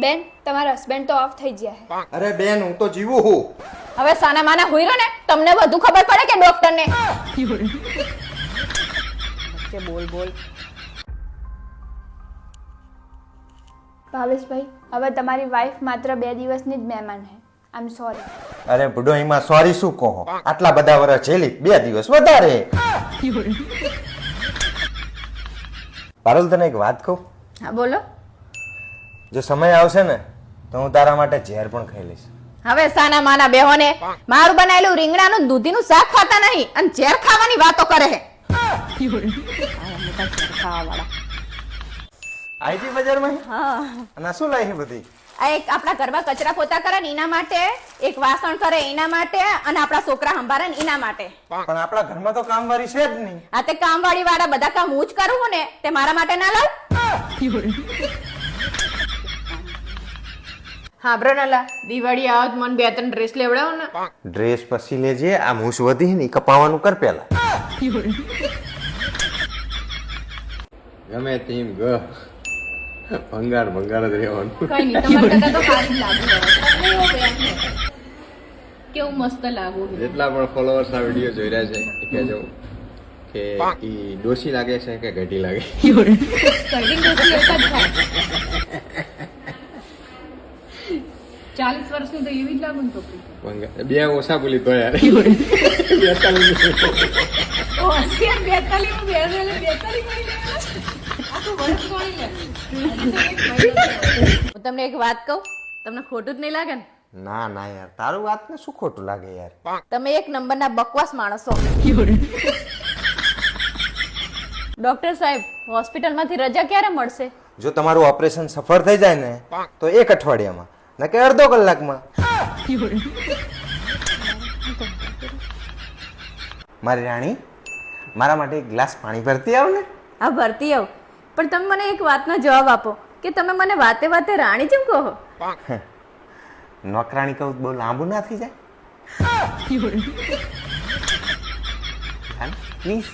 બેન તમારા હસબન્ડ તો ઓફ થઈ ગયા છે. અરે બેન હું તો જીવું હું. હવે સાના માના હુઈ રહ્યો ને તમને વધુ ખબર પડે કે ડોક્ટરને? બોલ બોલ. ભાવેશભાઈ હવે તમારી વાઈફ માત્ર 2 દિવસની જ મહેમાન છે. આઈ એમ સોરી. અરે બુડો એમાં સોરી શું કહો? આટલા બધા વર્ષ ઝેલી 2 દિવસ વધારે. પારુલ તને એક વાત કહું? હા બોલો. જો સમય આવશે ને તો હું તારા માટે ઝેર પણ ખાઈ લઈશ. હવે સાના માના બેહોને મારું બનાવેલું રીંગણાનું દૂધીનું શાક ખાતા નહીં અને ઝેર ખાવાની વાતો કરે છે. આઈટી બજારમાં હા અને શું લાવી છે બધી? આ એક આપણા ઘરમાં કચરા પોતા કરે ને એના માટે, એક વાસણ કરે એના માટે અને આપણા છોકરા સંભાળે ને એના માટે. પણ આપણા ઘરમાં તો કામવાળી છે જ નહીં. આ તે કામવાળી વાળા બધા કામ હું જ કરું ને તે મારા માટે ના લાવ. હા બ્રનલા દિવાળી આવત મને 2-3 ડ્રેસ લેવડાવો ને. ડ્રેસ પછી લેજે. આ મૂછ વધી ને કપાવાનું કર પેલા. ગમે તેમ ગ ભંગાર ભંગાર જ રહેવાનું. કઈ નહીં તમારા કરતા તો સારી લાગુ કેવું મસ્ત લાગુ. જેટલા પણ ફોલોઅર્સ આ વિડિયો જોઈ રહ્યા છે એ કહેજો કે ઈ ડોસી લાગે છે કે ઘટી લાગે. કટિંગ ડોસી એક જ થાય. 40 વર્ષની તો એવી જ લાગુ ને છોકરી. બે ઓછા બોલી તો યાર. 42 હું તમને એક વાત કહું, તમને ખોટું જ નહીં લાગે ને? ના ના યાર તારું વાત ને શું ખોટું લાગે યાર. તમે એક નંબરના બકવાસ માણસો. ડોક્ટર સાહેબ હોસ્પિટલમાંથી રજા ક્યારે મળશે? જો તમારું ઓપરેશન સફળ થઈ જાય ને તો 1 અઠવાડિયામાં ના કે અડધો કલાકમાં. મારી રાણી મારા માટે એક ગ્લાસ પાણી ભરતી આવ ને. હા ભરતી આવ, પણ તમે મને એક વાતનો જવાબ આપો કે તમે મને વાતે વાતે રાણી કેમ કહો? નોકરાણી કહું બહુ લાંબુ ના થઈ જાય. પ્લીઝ